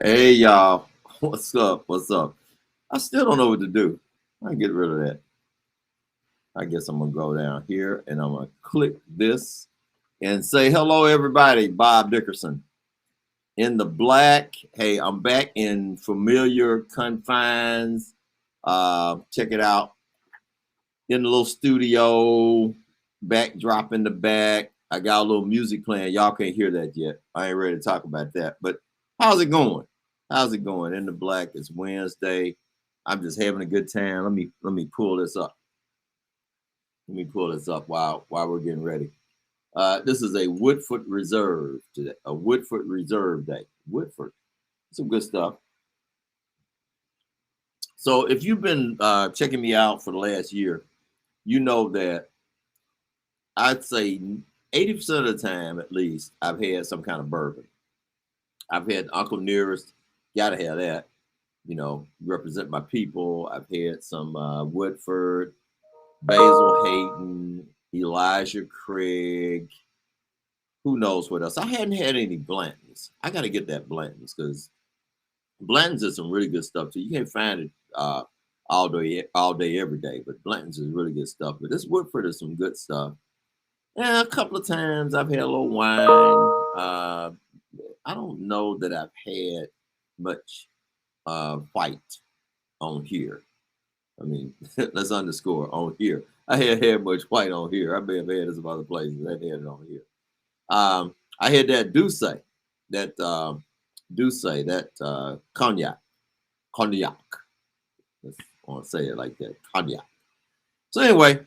Hey y'all, what's up? What's up? I still don't know what to do. I get rid of that. I guess I'm gonna go down here and I'm gonna click this and say hello, everybody. Bob Dickerson in the black. Hey, I'm back in familiar confines. Check it out in the little studio, backdrop in the back. I got a little music playing. Y'all can't hear that yet. I ain't ready to talk about that. But how's it going? How's it going? In the black, it's Wednesday. I'm just having a good time. Let me pull this up. Let me pull this up while we're getting ready. This is a Woodford Reserve today. A Woodford Reserve Day. Woodford. Some good stuff. So if you've been checking me out for the last year, you know that I'd say 80% of the time, at least, I've had some kind of bourbon. I've had Uncle Nearest, gotta have that, represent my people. I've had some Woodford, Basil Hayden, Elijah Craig, who knows what else. I hadn't had any Blantons. I got to get that Blantons because Blantons is some really good stuff too. You can't find it all day, every day, but Blantons is really good stuff. But this Woodford is some good stuff. Yeah, a couple of times I've had a little wine. I don't know that I've had much white on here. I mean, let's underscore on here. I had much white on here. I may have had it some other places. I had it on here. I had that Douce, cognac. I want to say it like that, cognac. So anyway,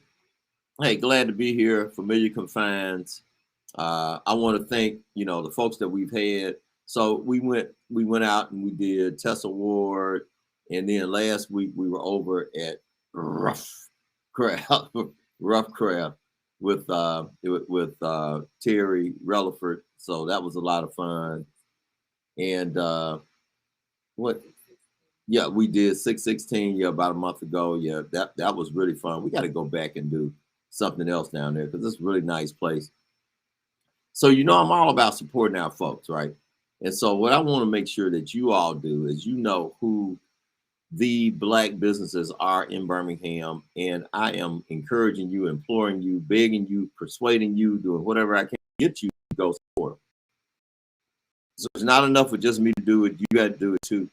hey, glad to be here. Familiar confines. I want to thank the folks that we've had. So we went out and we did Tessa Ward, and then last week we were over at Rough Craft, Rough Craft with Terry Relaford. So that was a lot of fun. And what? Yeah, we did 616. Yeah, about a month ago. Yeah, that was really fun. We got to go back and do something else down there because it's a really nice place. So I'm all about supporting our folks, right? And so what I want to make sure that you all do is who the black businesses are in Birmingham, and I am encouraging you, imploring you, begging you, persuading you, doing whatever I can to get you to go support them. So it's not enough for just me to do it. You got to do it too.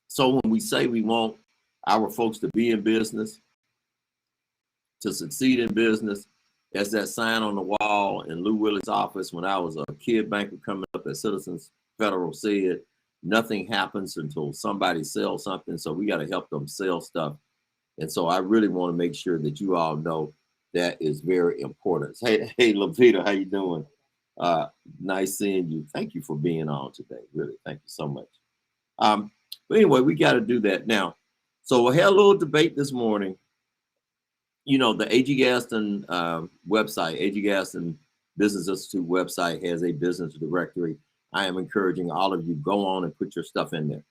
So when we say we want our folks to be in business, to succeed in business, that's that sign on the wall in Lou Willie's office when I was a kid banker coming up at Citizens Federal said, nothing happens until somebody sells something. So we got to help them sell stuff. And so I really want to make sure that you all know that is very important. Hey, Levita, how you doing? Nice seeing you. Thank you for being on today. Really, thank you so much. But anyway, we got to do that now. So we had a little debate this morning. The A.G. Gaston website, A.G. Gaston Business Institute website has a business directory. I am encouraging all of you, go on and put your stuff in there.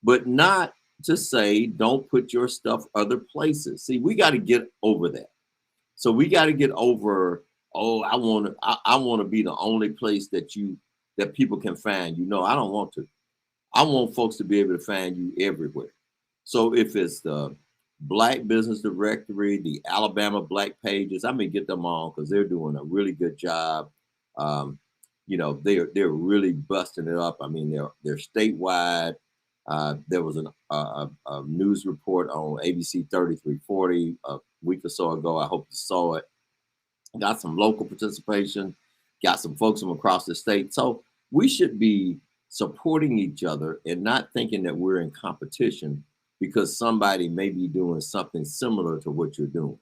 But not to say don't put your stuff other places. See, we got to get over that. So we got to get over, I want to be the only place that people can find you. No, I don't want to. I want folks to be able to find you everywhere. So if it's the Black Business Directory, the Alabama Black Pages, I may get them on because they're doing a really good job. They're really busting it up. I mean, they're statewide. There was a news report on ABC 3340 a week or so ago. I hope you saw it. Got some local participation. Got some folks from across the state. So we should be supporting each other and not thinking that we're in competition because somebody may be doing something similar to what you're doing.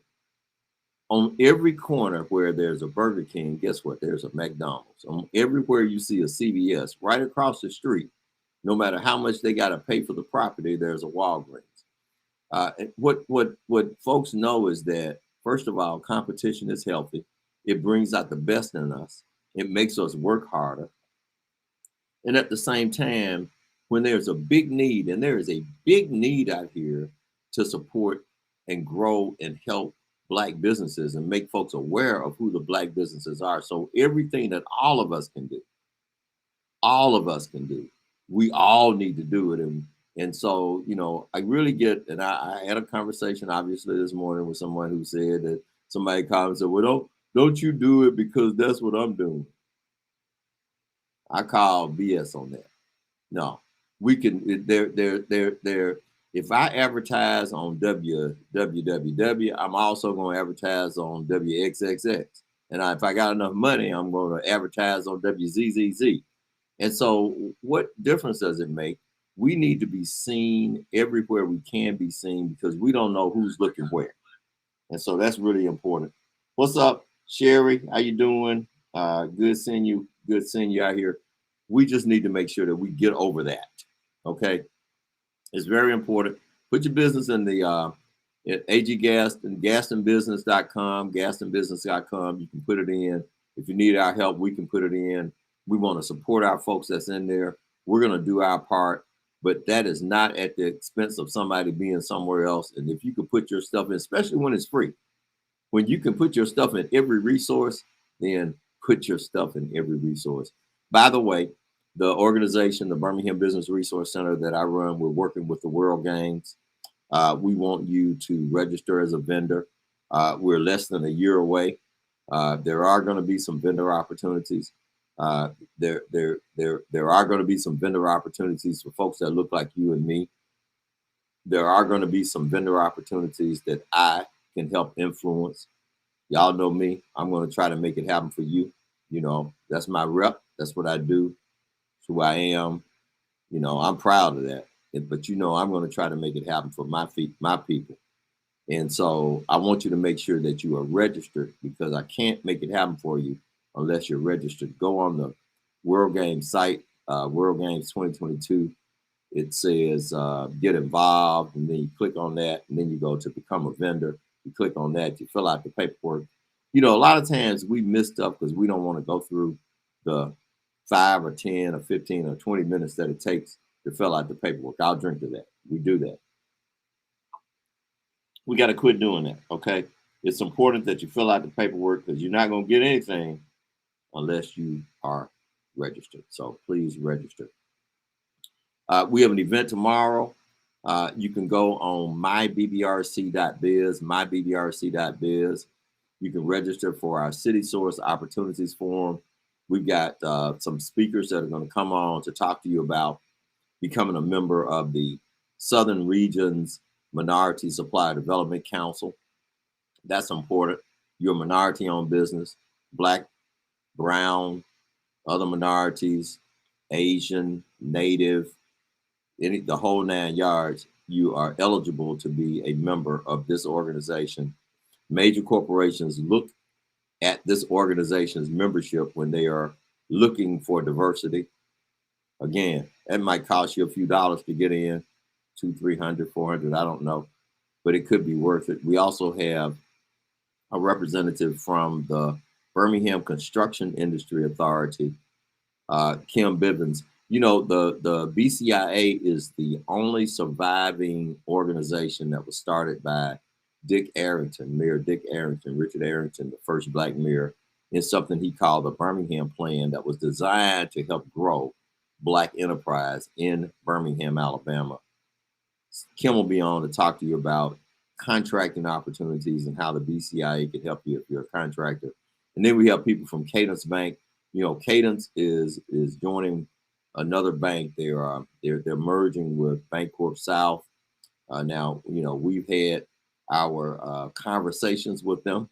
On every corner where there's a Burger King, guess what? There's a McDonald's. On everywhere you see a CVS, right across the street, no matter how much they got to pay for the property, there's a Walgreens. What folks know is that, first of all, competition is healthy. It brings out the best in us. It makes us work harder. And at the same time, when there's a big need, and there is a big need out here to support and grow and help Black businesses and make folks aware of who the Black businesses are. So everything that all of us can do we all need to do it. And so, I really get, and I had a conversation obviously this morning with someone who said that somebody called and said, well, don't you do it because that's what I'm doing. I call BS on that. No, we can. There. If I advertise on WWW, I'm also going to advertise on WXXX. And if I got enough money, I'm going to advertise on WZZZ. And so, what difference does it make? We need to be seen everywhere we can be seen because we don't know who's looking where. And so that's really important. What's up, Sherry? How you doing? Good seeing you. Good seeing you out here. We just need to make sure that we get over that. Okay, it's very important. Put your business in the at aggaston, gastonbusiness.com, gastonbusiness.com. You can put it in. If you need our help, we can put it in. We want to support our folks that's in there. We're going to do our part, but that is not at the expense of somebody being somewhere else. And if you could put your stuff in, especially when it's free, when you can put your stuff in every resource, then put your stuff in every resource. By the way, the organization, the Birmingham Business Resource Center that I run, we're working with the World Games. We want you to register as a vendor. We're less than a year away. There are going to be some vendor opportunities. There are going to be some vendor opportunities for folks that look like you and me. There are going to be some vendor opportunities that I can help influence. Y'all know me. I'm going to try to make it happen for you. That's my rep. That's what I do. It's who I am. I'm proud of that. But I'm going to try to make it happen for my people. And so I want you to make sure that you are registered because I can't make it happen for you unless you're registered. Go on the World Games site, World Games 2022. It says get involved, and then you click on that, and then you go to become a vendor. You click on that, you fill out the paperwork. A lot of times we miss stuff because we don't want to go through the 5 or 10 or 15 or 20 minutes that it takes to fill out the paperwork. I'll drink to that. We do that. We got to quit doing that, okay? It's important that you fill out the paperwork because you're not going to get anything unless you are registered. So please register. We have an event tomorrow. You can go on mybbRC.biz, mybbRC.biz. You can register for our City Source Opportunities Forum. We've got some speakers that are going to come on to talk to you about becoming a member of the Southern Region's Minority Supply Development Council. That's important. You're a minority-owned business, Black, brown, other minorities, Asian, Native, the whole 9 yards. You are eligible to be a member of this organization. Major corporations look at this organization's membership when they are looking for diversity. Again, that might cost you a few dollars to get in, $200, $300, $400, I don't know, but it could be worth it. We also have a representative from the Birmingham Construction Industry Authority, Kim Bivens. The BCIA is the only surviving organization that was started by Dick Arrington, Mayor Dick Arrington, Richard Arrington, the first Black mayor, in something he called the Birmingham Plan that was designed to help grow Black enterprise in Birmingham, Alabama. Kim will be on to talk to you about contracting opportunities and how the BCIA can help you if you're a contractor. And then we have people from Cadence Bank. Cadence is joining another bank. They're merging with Bancorp South. Now, we've had our conversations with them,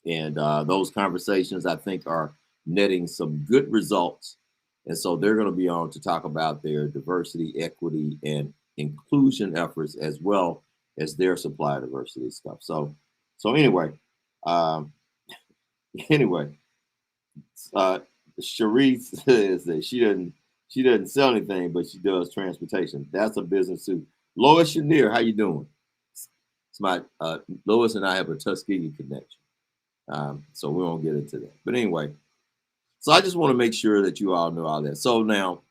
and those conversations I think are netting some good results. And so they're going to be on to talk about their diversity, equity, and inclusion efforts as well as their supply diversity stuff. So anyway, Cherie says that she doesn't sell anything, but she does transportation. That's a business too. Lois Chenier, how you doing? It's my Lois and I have a Tuskegee connection, so we won't get into that. But anyway, so I just want to make sure that you all know all that. So now,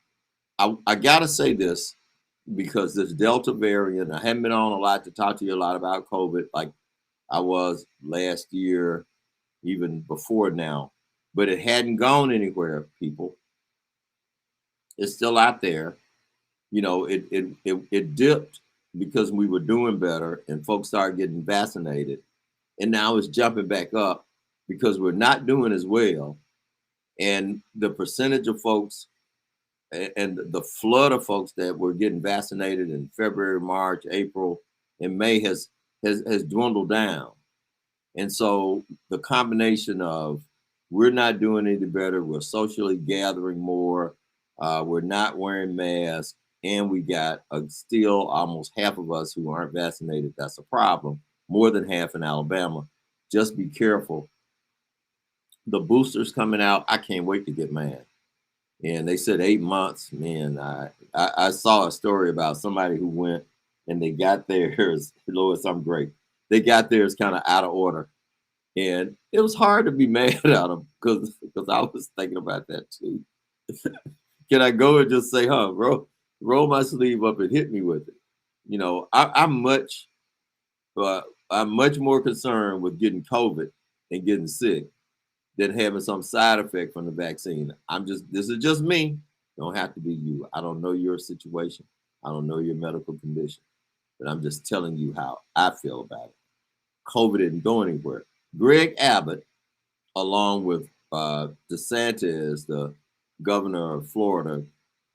I gotta say this because this Delta variant. I haven't been on a lot to talk to you a lot about COVID, like I was last year, even before now. But it hadn't gone anywhere, people. It's still out there. You know, it dipped because we were doing better and folks started getting vaccinated. And now it's jumping back up because we're not doing as well. And the percentage of folks and the flood of folks that were getting vaccinated in February, March, April, and May has dwindled down. And so the combination of we're not doing any better, we're socially gathering more, we're not wearing masks, and we got still almost half of us who aren't vaccinated. That's a problem. More than half in Alabama. Just be careful. The boosters coming out. I can't wait to get mine. And they said 8 months. Man, I saw a story about somebody who went and they got theirs. Lord, I'm great. They got theirs kind of out of order. And it was hard to be mad at them because I was thinking about that too. Can I go and just say, huh, roll my sleeve up and hit me with it? You know, I'm much more concerned with getting COVID and getting sick than having some side effect from the vaccine. This is just me. Don't have to be you. I don't know your situation. I don't know your medical condition, but I'm just telling you how I feel about it. COVID didn't go anywhere. Greg Abbott, along with DeSantis, the governor of Florida,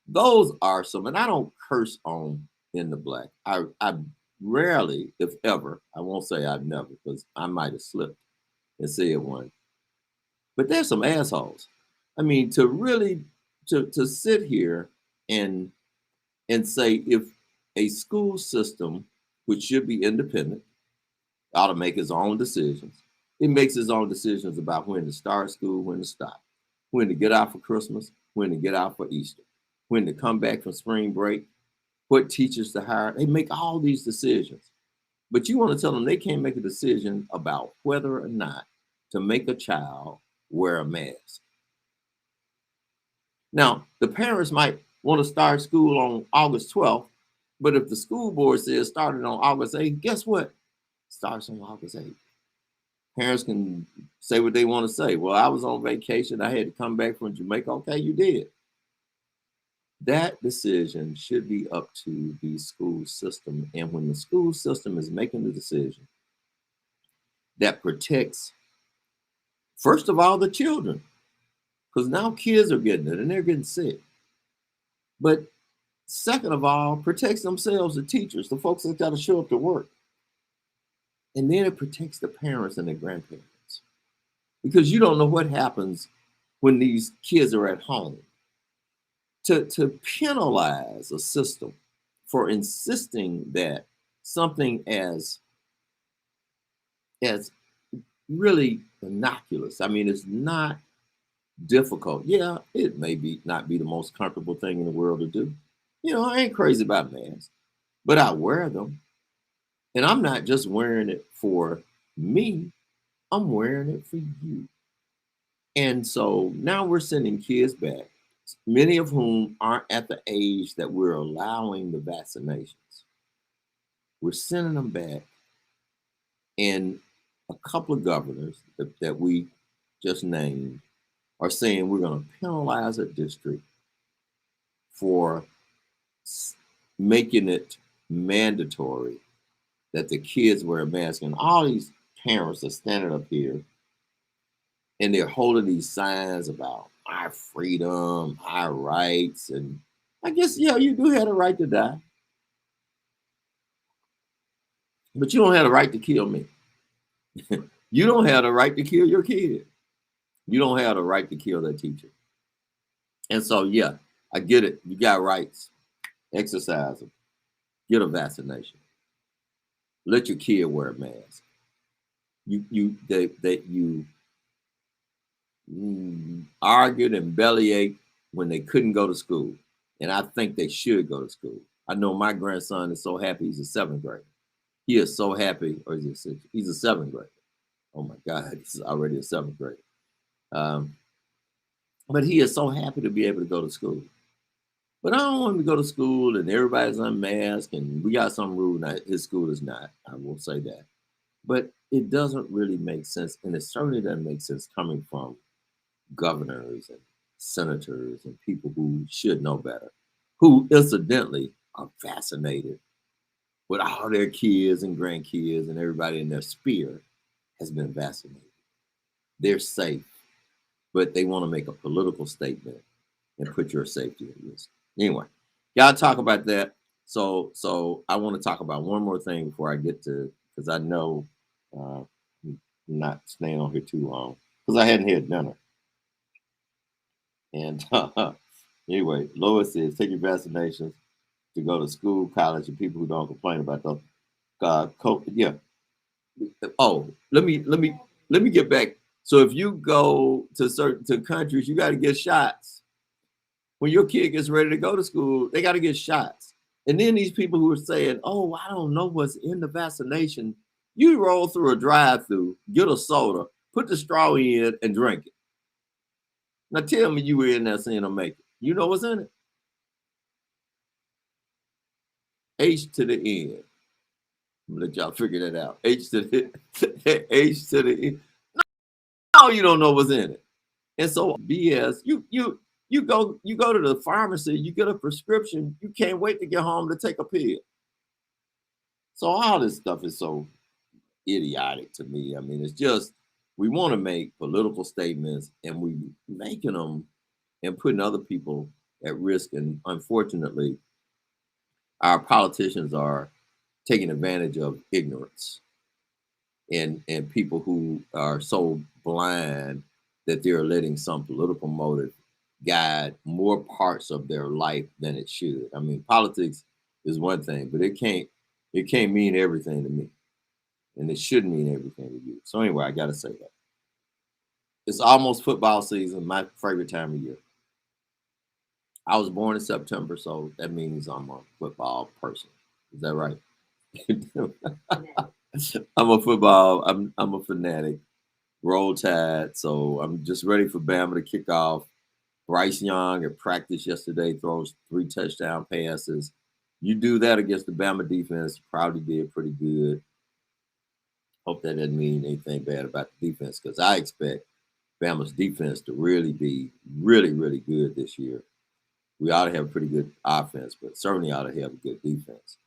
those are some, and I don't curse on In the Black. I rarely, if ever, I won't say I've never, because I might have slipped and said one. But there's some assholes. I mean, to really to sit here and say if a school system, which should be independent, ought to make its own decisions. It makes its own decisions about when to start school, when to stop, when to get out for Christmas, when to get out for Easter, when to come back from spring break, what teachers to hire. They make all these decisions. But you want to tell them they can't make a decision about whether or not to make a child wear a mask. Now, the parents might want to start school on August 12th, but if the school board says started on August 8th, guess what? Starts on August 8th. Parents can say what they want to say. Well, I was on vacation. I had to come back from Jamaica. Okay, you did. That decision should be up to the school system. And when the school system is making the decision that protects, first of all, the children, because now kids are getting it and they're getting sick. But second of all, protects themselves, the teachers, the folks that got to show up to work. And then it protects the parents and the grandparents. Because you don't know what happens when these kids are at home. To penalize a system for insisting that something as really innocuous, I mean, it's not difficult. Yeah, it may not be the most comfortable thing in the world to do. You know, I ain't crazy about masks, but I wear them. And I'm not just wearing it for me, I'm wearing it for you. And so now we're sending kids back, many of whom aren't at the age that we're allowing the vaccinations. We're sending them back. And a couple of governors that we just named are saying we're going to penalize a district for making it mandatory that the kids wear a mask. And all these parents are standing up here and they're holding these signs about our freedom, our rights. And I guess, yeah, you do have the right to die. But you don't have the right to kill me. You don't have the right to kill your kid. You don't have the right to kill that teacher. And so, yeah, I get it. You got rights. Exercise them. Get a vaccination. Let your kid wear a mask. You argued and bellyached when they couldn't go to school. And I think they should go to school. I know my grandson is so happy he's a seventh grader. He is so happy, or is he sixth? He's a seventh grader. Oh my God, he's already a seventh grader. But he is so happy to be able to go to school. But I don't want him to go to school and everybody's unmasked and we got some rule. Now, his school is not. I will say that. But it doesn't really make sense. And it certainly doesn't make sense coming from governors and senators and people who should know better, who incidentally are vaccinated with all their kids and grandkids and everybody in their sphere has been vaccinated. They're safe, but they want to make a political statement and put your safety at risk. Anyway, y'all talk about that. So I want to talk about one more thing before I get to, because I know I'm not staying on here too long because I hadn't had dinner. And anyway, Lois says take your vaccinations to go to school, college, and people who don't complain about those. Yeah. Oh, let me get back. So if you go to certain countries, you got to get shots. When your kid gets ready to go to school, they got to get shots. And then these people who are saying, "Oh, I don't know what's in the vaccination," you roll through a drive-through, get a soda, put the straw in, and drink it. Now tell me you were in there saying, "I'll make it." You know what's in it? H to the N. I'm gonna let y'all figure that out. H to the H to the N. No, you don't know what's in it. And so BS, you go to the pharmacy, you get a prescription, you can't wait to get home to take a pill. So all this stuff is so idiotic to me. I mean, it's just we want to make political statements and we making them and putting other people at risk. And unfortunately, our politicians are taking advantage of ignorance and people who are so blind that they're letting some political motive guide more parts of their life than it should. I mean, politics is one thing, but it can't mean everything to me. And it should mean everything to you. So anyway, I gotta say that. It's almost football season, my favorite time of year. I was born in September, so that means I'm a football person. Is that right? I'm a fanatic. Roll Tide. So I'm just ready for Bama to kick off. Bryce Young at practice yesterday throws 3 touchdown passes. You do that against the Bama defense, probably did pretty good. Hope that doesn't mean anything bad about the defense because I expect Bama's defense to really be really, really good this year. We ought to have a pretty good offense, but certainly ought to have a good defense.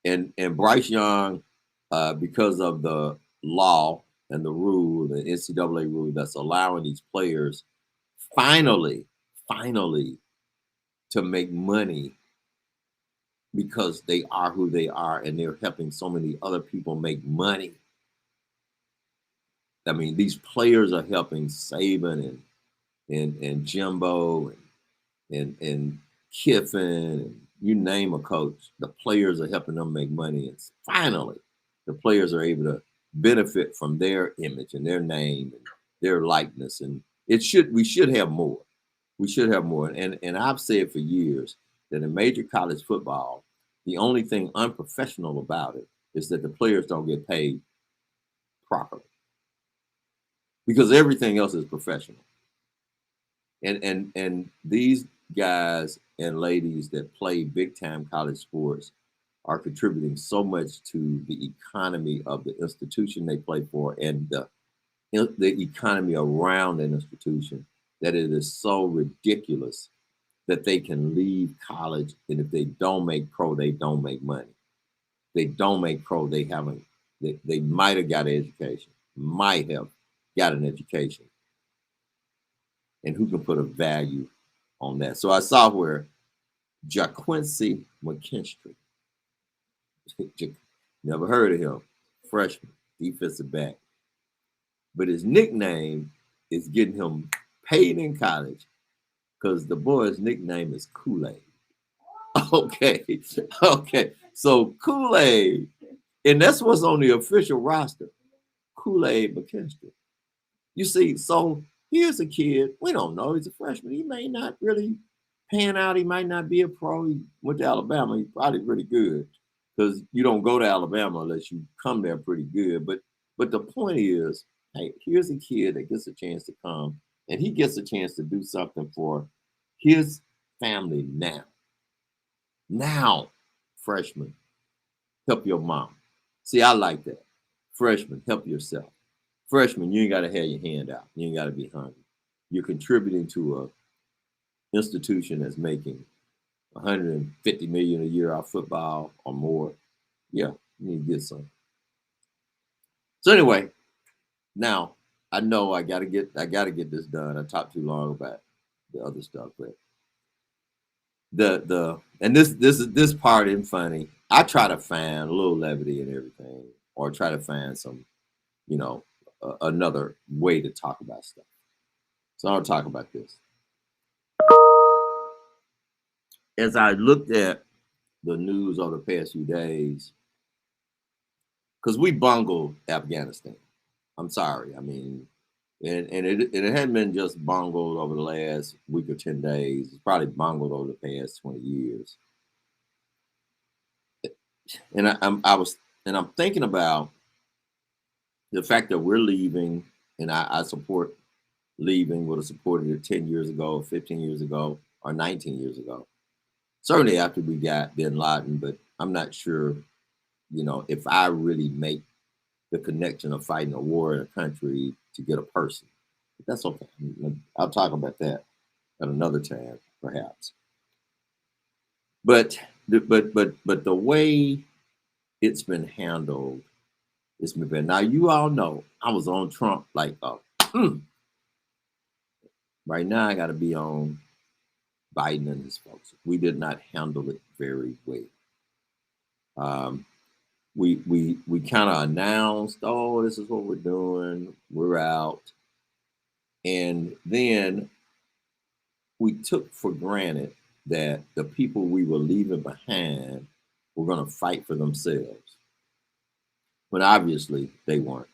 And Bryce Young, because of the law and the rule, the NCAA rule that's allowing these players finally to make money because they are who they are and they're helping so many other people make money. I mean, these players are helping Saban and Jimbo and Kiffin and you name a coach. The players are helping them make money, and finally, the players are able to benefit from their image and their name and their likeness. And we should have more. We should have more. And I've said for years that in major college football, the only thing unprofessional about it is that the players don't get paid properly because everything else is professional. And these guys and ladies that play big time college sports are contributing so much to the economy of the institution they play for and the economy around an institution that it is so ridiculous that they can leave college and if they don't make pro, they don't make money. They don't make pro, they might have got an education, might have got an education. And who can put a value on that? So I saw where JaQuincy McKinstry, never heard of him, freshman, defensive back. But his nickname is getting him paid in college because the boy's nickname is Kool-Aid. Okay. So Kool-Aid, and that's what's on the official roster, Kool-Aid McKinstry. You see, so here's a kid, we don't know, he's a freshman. He may not really pan out. He might not be a pro. He went to Alabama. He's probably pretty good because you don't go to Alabama unless you come there pretty good. But the point is, hey, here's a kid that gets a chance to come and he gets a chance to do something for his family now. Now, freshman, help your mom. See, I like that. Freshman, help yourself. Freshman, you ain't got to have your hand out. You ain't got to be hungry. You're contributing to institution that's making 150 million a year off football or more, yeah, you need to get some. So anyway, now I know I gotta get this done. I talked too long about the other stuff, but and this part isn't funny. I try to find a little levity in everything, or try to find some, you know, another way to talk about stuff. So I'll talk about this. As I looked at the news over the past few days, because we bungled Afghanistan. I'm sorry. I mean, and it hadn't been just bungled over the last week or 10 days. It's probably bungled over the past 20 years. And I'm thinking about the fact that we're leaving, and I support leaving. Would have supported it 10 years ago, 15 years ago, or 19 years ago. Certainly after we got bin Laden, but I'm not sure, you know, if I really make the connection of fighting a war in a country to get a person. But that's okay. I'll talk about that at another time, perhaps. But the way it's been handled, it's been bad. Now you all know I was on Trump like right now I gotta be on Biden and his folks. We did not handle it very well. We kind of announced, oh, this is what we're doing, we're out. And then we took for granted that the people we were leaving behind were going to fight for themselves, when obviously they weren't.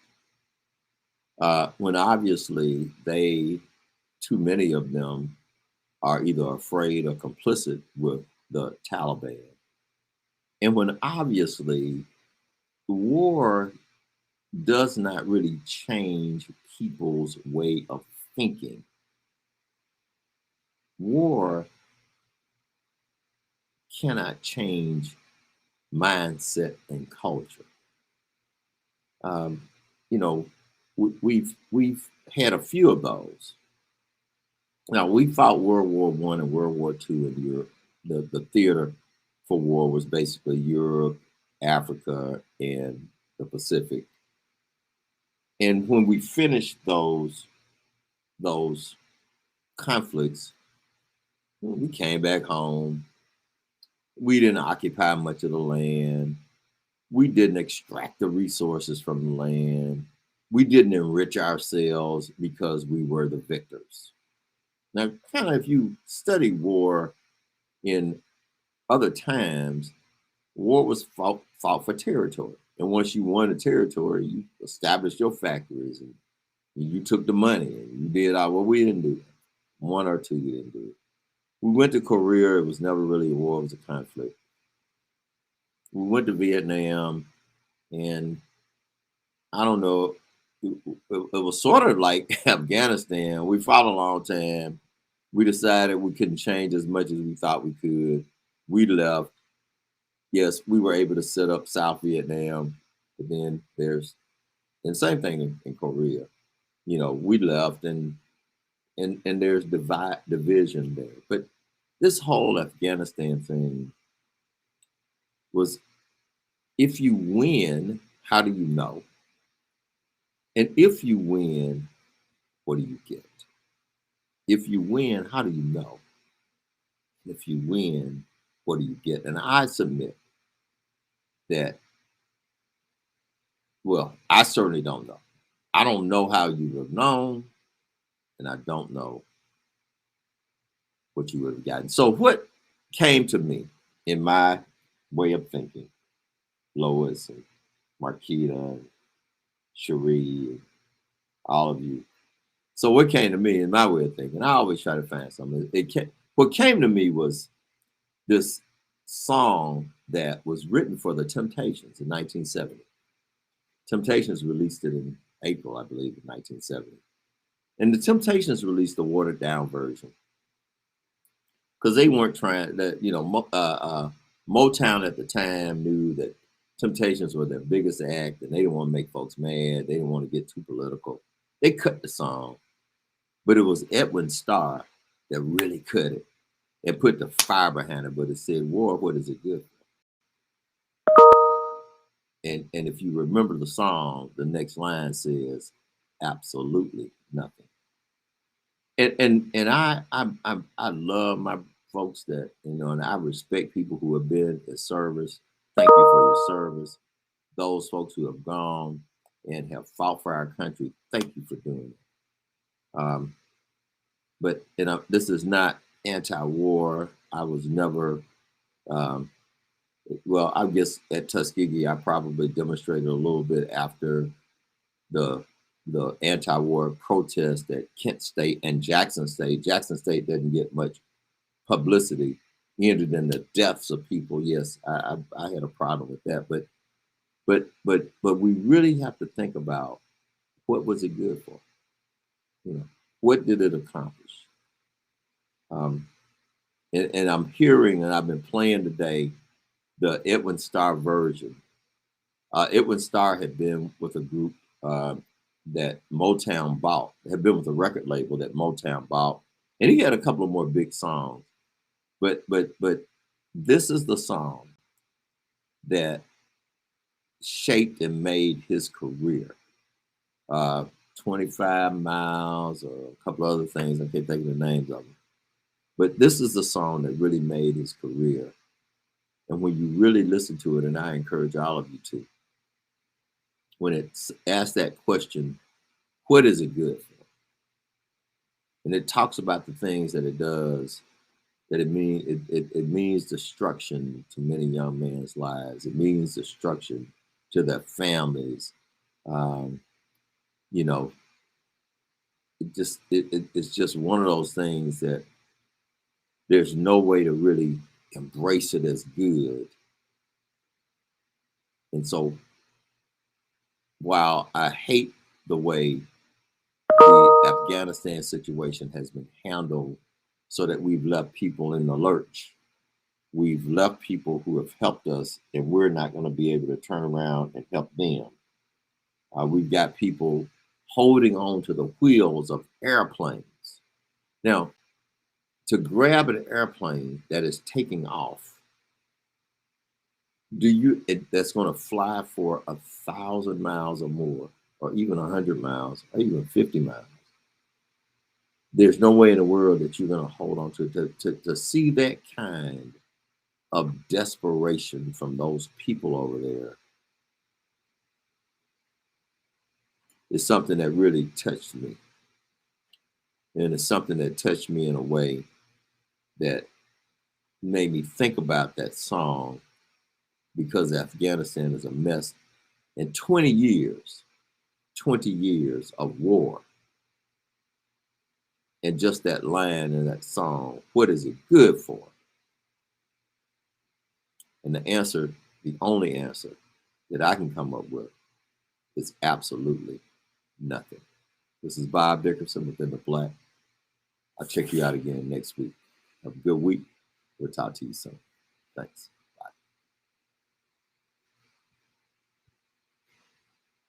When obviously too many of them are either afraid or complicit with the Taliban. And when obviously the war does not really change people's way of thinking. War cannot change mindset and culture. You know, we've had a few of those. Now we fought World War I and World War II in Europe. The theater for war was basically Europe, Africa, and the Pacific. And when we finished those conflicts, we came back home. We didn't occupy much of the land. We didn't extract the resources from the land. We didn't enrich ourselves because we were the victors. Now, kind of if you study war in other times, war was fought for territory. And once you won a territory, you established your factories and you took the money and you did all. Well, we didn't do that. One or two, we didn't do it. We went to Korea. It was never really a war. It was a conflict. We went to Vietnam, and I don't know. It was sort of like Afghanistan. We fought a long time. We decided we couldn't change as much as we thought we could. We left. Yes, we were able to set up South Vietnam, but then and same thing in Korea. You know, we left, and there's division there. But this whole Afghanistan thing was, if you win, how do you know? And if you win, what do you get? If you win, how do you know? If you win, what do you get? And I submit that, well, I certainly don't know. I don't know how you would have known, and I don't know what you would have gotten. So what came to me in my way of thinking, Lois and Marquita and Cherie and all of you. So what came to me in my way of thinking, I always try to find something. What came to me was this song that was written for the Temptations in 1970. Temptations released it in April, I believe, in 1970. And the Temptations released the watered down version because they weren't trying that, Motown at the time knew that Temptations were their biggest act and they didn't want to make folks mad. They didn't want to get too political. They cut the song, but it was Edwin Starr that really cut it. and put the fire behind it, but it said, war, what is it good for? And if you remember the song, the next line says, absolutely nothing. And I love my folks that, you know, and I respect people who have been in service. Thank you for your service. Those folks who have gone and have fought for our country, thank you for doing it. But you know, this is not anti-war. I was never, um, well, I guess at Tuskegee, I probably demonstrated a little bit after the the anti-war protest at Kent State and Jackson State. Jackson State didn't get much publicity, ended in the deaths of people. Yes, I had a problem with that, but we really have to think about what was it good for? You know, what did it accomplish? Um, and I'm hearing, and I've been playing today, the Edwin Starr version. Edwin Starr had been with a group that Motown bought, had been with a record label that Motown bought, and he had a couple of more big songs. But this is the song that shaped and made his career. 25 miles or a couple other things. I can't think of the names of them. But this is the song that really made his career. And when you really listen to it, and I encourage all of you to, when it's asked that question, what is it good for? And it talks about the things that it does, that it means destruction to many young men's lives. It means destruction to their families. You know, it's just one of those things that there's no way to really embrace it as good. And so while I hate the way the Afghanistan situation has been handled so that we've left people in the lurch, we've left people who have helped us, and we're not going to be able to turn around and help them. We've got people holding on to the wheels of airplanes. Now, to grab an airplane that is taking off, that's going to fly for 1,000 miles or more, or even 100 miles, or even 50 miles. There's no way in the world that you're going to hold on to see that kind of desperation from those people over there. Is something that really touched me. And it's something that touched me in a way that made me think about that song, because Afghanistan is a mess. And 20 years of war. And just that line in that song, what is it good for? And the answer, the only answer that I can come up with is absolutely nothing. This is Bob Dickerson within the Black. I'll check you out again next week. Have a good week. We'll talk to you soon. Thanks.